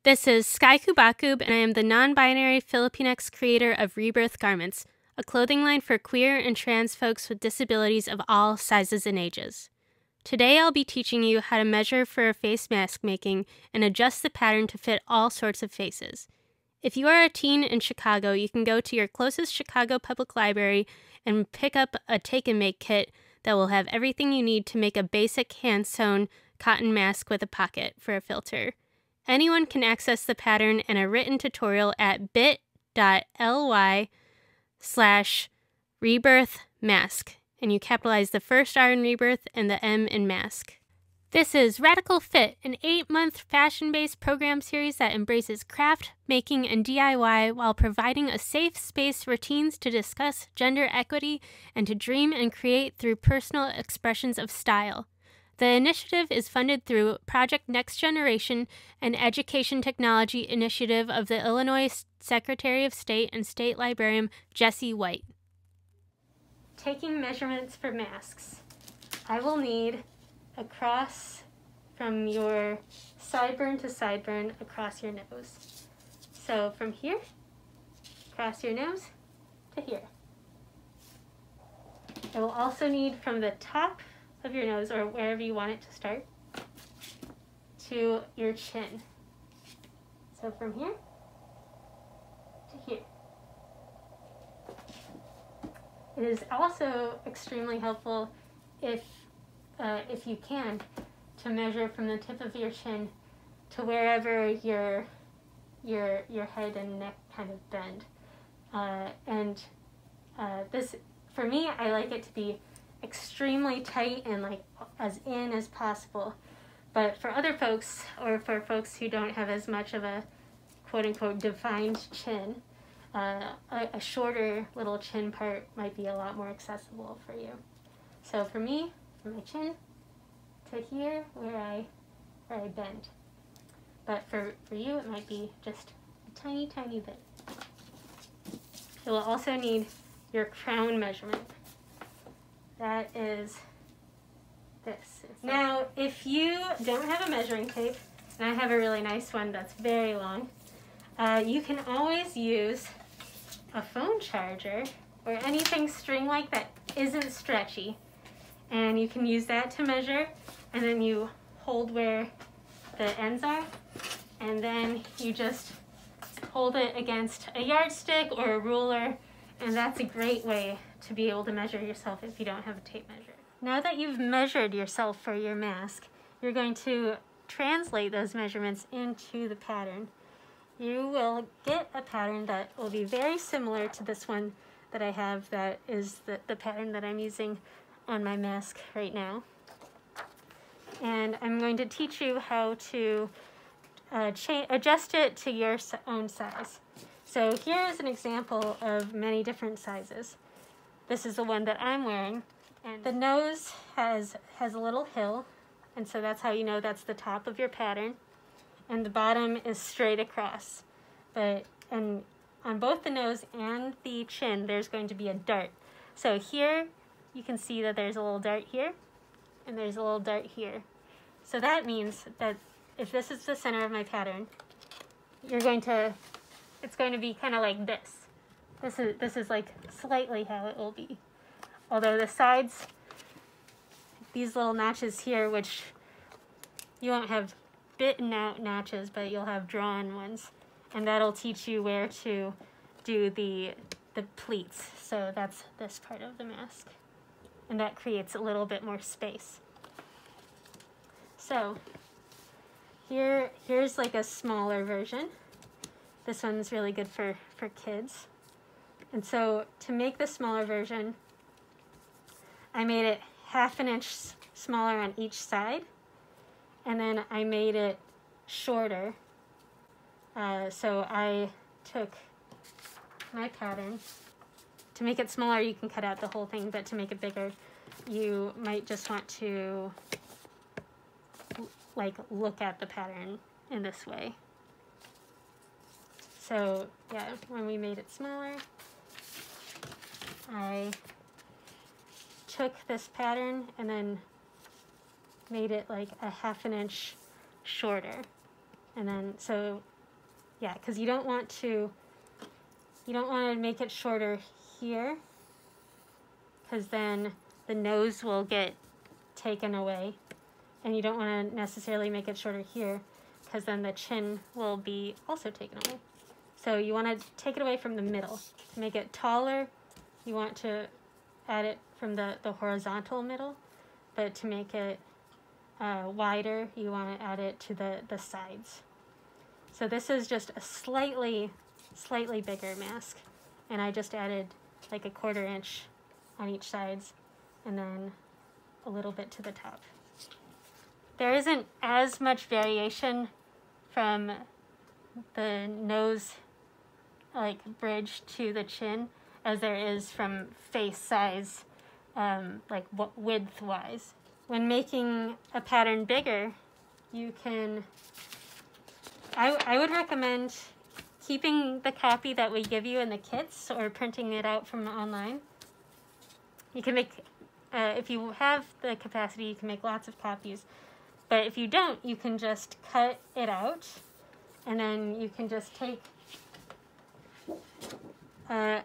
This is Sky Cubacub, and I am the non-binary Filipinx creator of Rebirth Garments, a clothing line for queer and trans folks with disabilities of all sizes and ages. Today I'll be teaching you how to measure for face mask making and adjust the pattern to fit all sorts of faces. If you are a teen in Chicago, you can go to your closest Chicago Public Library and pick up a take-and-make kit that will have everything you need to make a basic hand-sewn cotton mask with a pocket for a filter. Anyone can access the pattern and a written tutorial at bit.ly/rebirthmask, and you capitalize the first R in rebirth and the M in mask. This is Radical Fit, an 8-month fashion-based program series that embraces craft, making, and DIY while providing a safe space for teens to discuss gender equity and to dream and create through personal expressions of style. The initiative is funded through Project Next Generation, an education technology initiative of the Illinois Secretary of State and State Librarian Jesse White. Taking measurements for masks. I will need a cross from your sideburn to sideburn across your nose. So from here, across your nose to here. I will also need from the top of your nose, or wherever you want it to start, to your chin. So from here to here. It is also extremely helpful if you can, to measure from the tip of your chin to wherever your head and neck kind of bend. This, for me, I like it to be extremely tight and like as in as possible. But for other folks, or for folks who don't have as much of a quote-unquote defined chin, a shorter little chin part might be a lot more accessible for you. So for me, from my chin to here where I bend. But for you, it might be just a tiny, tiny bit. You will also need your crown measurement. That is this. Now, if you don't have a measuring tape, and I have a really nice one that's very long, you can always use a phone charger or anything string-like that isn't stretchy. And you can use that to measure, and then you hold where the ends are, and then you just hold it against a yardstick or a ruler, and that's a great way to be able to measure yourself if you don't have a tape measure. Now that you've measured yourself for your mask, you're going to translate those measurements into the pattern. You will get a pattern that will be very similar to this one that I have, that is the pattern that I'm using on my mask right now. And I'm going to teach you how to adjust it to your own size. So here is an example of many different sizes. This is the one that I'm wearing, and the nose has a little hill, and so that's how you know that's the top of your pattern, and the bottom is straight across. And on both the nose and the chin, there's going to be a dart. So here you can see that there's a little dart here, and there's a little dart here. So that means that if this is the center of my pattern, it's going to be kind of like this. This is like slightly how it will be. Although the sides, these little notches here, which you won't have bitten out notches, but you'll have drawn ones. And that'll teach you where to do the pleats. So that's this part of the mask. And that creates a little bit more space. So here's like a smaller version. This one's really good for kids. And so to make the smaller version, I made it 1/2 inch smaller on each side, and then I made it shorter. So I took my pattern. To make it smaller, you can cut out the whole thing, but to make it bigger, you might just want to like look at the pattern in this way. So yeah, when we made it smaller, I took this pattern and then made it like a 1/2 inch shorter. And then, so Yeah, because you don't want to make it shorter here, because then the nose will get taken away, and you don't want to necessarily make it shorter here, because then the chin will be also taken away. So you want to take it away from the middle. To make it taller, you want to add it from the horizontal middle, but to make it wider, you want to add it to the sides. So this is just a slightly bigger mask, and I just added like a 1/4 inch on each sides, and then a little bit to the top. There isn't as much variation from the nose like bridge to the chin as there is from face size, like width wise. When making a pattern bigger, you can, I would recommend keeping the copy that we give you in the kits or printing it out from online. You can make, if you have the capacity, you can make lots of copies. But if you don't, you can just cut it out, and then you can just take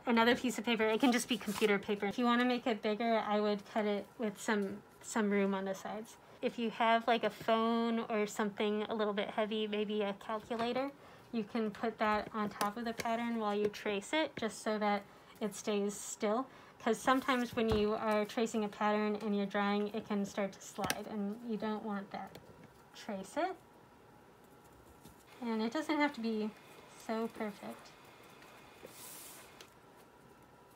another piece of paper. It can just be computer paper. If you want to make it bigger, I would cut it with some room on the sides. If you have like a phone or something a little bit heavy, maybe a calculator, you can put that on top of the pattern while you trace it, just so that it stays still. Because sometimes when you are tracing a pattern and you're drawing, it can start to slide, and you don't want that. Trace it. And it doesn't have to be so perfect.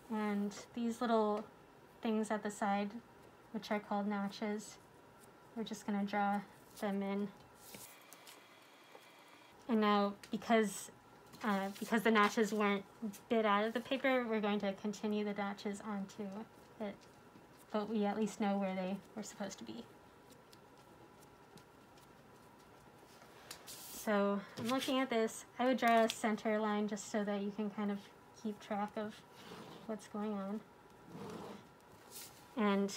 And these little things at the side, which are called notches, we're just going to draw them in. And now, because the notches weren't bit out of the paper, we're going to continue the notches onto it, but we at least know where they were supposed to be. So I'm looking at this. I would draw a center line just so that you can kind of keep track of what's going on. And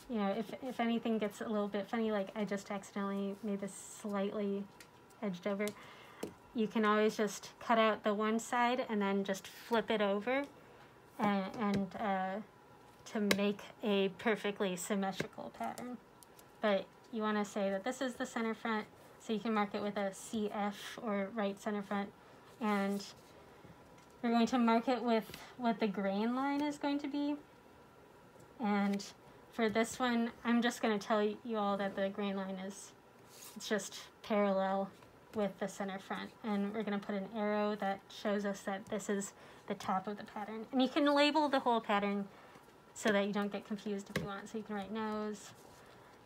you know, if anything gets a little bit funny, like I just accidentally made this slightly edged over, you can always just cut out the one side and then just flip it over and to make a perfectly symmetrical pattern. But you want to say that this is the center front, so you can mark it with a CF or right center front, and we're going to mark it with what the grain line is going to be. And for this one, I'm just going to tell you all that the grain line is, it's just parallel with the center front, and we're going to put an arrow that shows us that this is the top of the pattern. And you can label the whole pattern so that you don't get confused if you want. So you can write nose,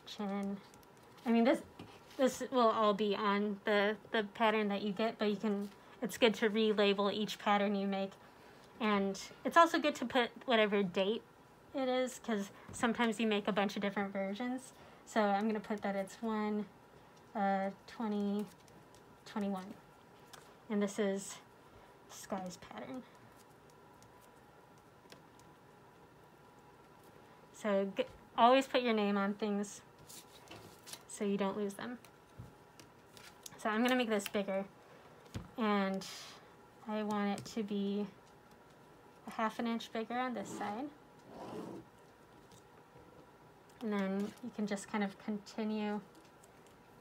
chin. I mean, this will all be on the pattern that you get, but you can, it's good to relabel each pattern you make. And it's also good to put whatever date it is, because sometimes you make a bunch of different versions. So I'm going to put that it's 1/20/21, and this is Sky's pattern. So always put your name on things so you don't lose them. So I'm going to make this bigger, and I want it to be a 1/2 inch bigger on this side. And then you can just kind of continue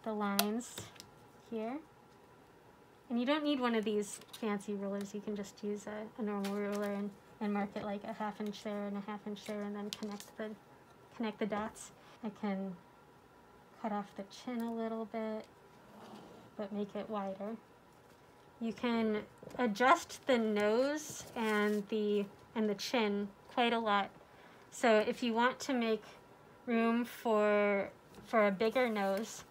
the lines here. And you don't need one of these fancy rulers. You can just use a normal ruler and mark it like a 1/2 inch there and a 1/2 inch there, and then connect the dots. I can cut off the chin a little bit, but make it wider. You can adjust the nose and the chin quite a lot. So if you want to make room for a bigger nose,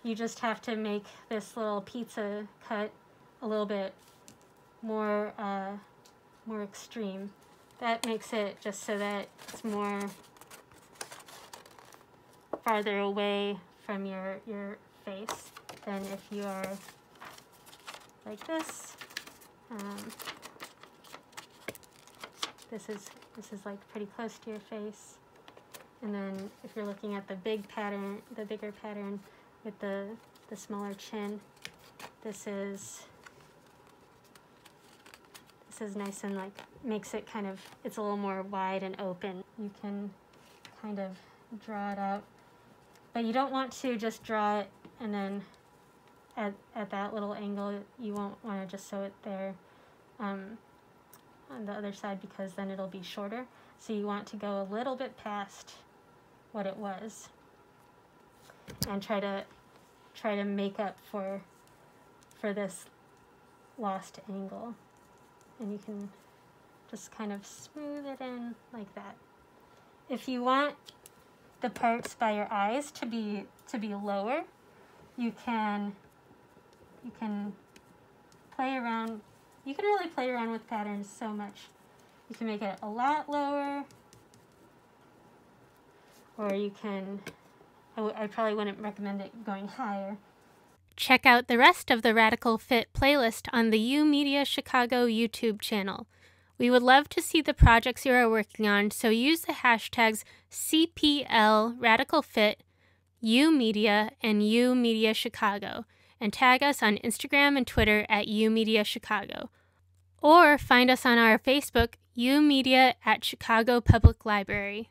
you just have to make this little pizza cut a little bit more extreme. That makes it just so that it's more farther away from your face than if you are like this. This is like pretty close to your face. And then if you're looking at the bigger pattern with the smaller chin, this is this is nice and like makes it kind of, it's a little more wide and open. You can kind of draw it out, but you don't want to just draw it and then at that little angle. You won't want to just sew it there on the other side, because then it'll be shorter. So you want to go a little bit past what it was and try to make up for this lost angle. And you can just kind of smooth it in like that. If you want the parts by your eyes to be lower, you can play around. You can really play around with patterns so much. You can make it a lot lower, or you can, I probably wouldn't recommend it going higher. Check out the rest of the Radical Fit playlist on the YOUmediaChicago YouTube channel. We would love to see the projects you are working on, so use the hashtags CPL Radical Fit, YOUmedia, and YOUmediaChicago, and tag us on Instagram and Twitter at YOUmediaChicago. Or find us on our Facebook, YOUmedia at Chicago Public Library.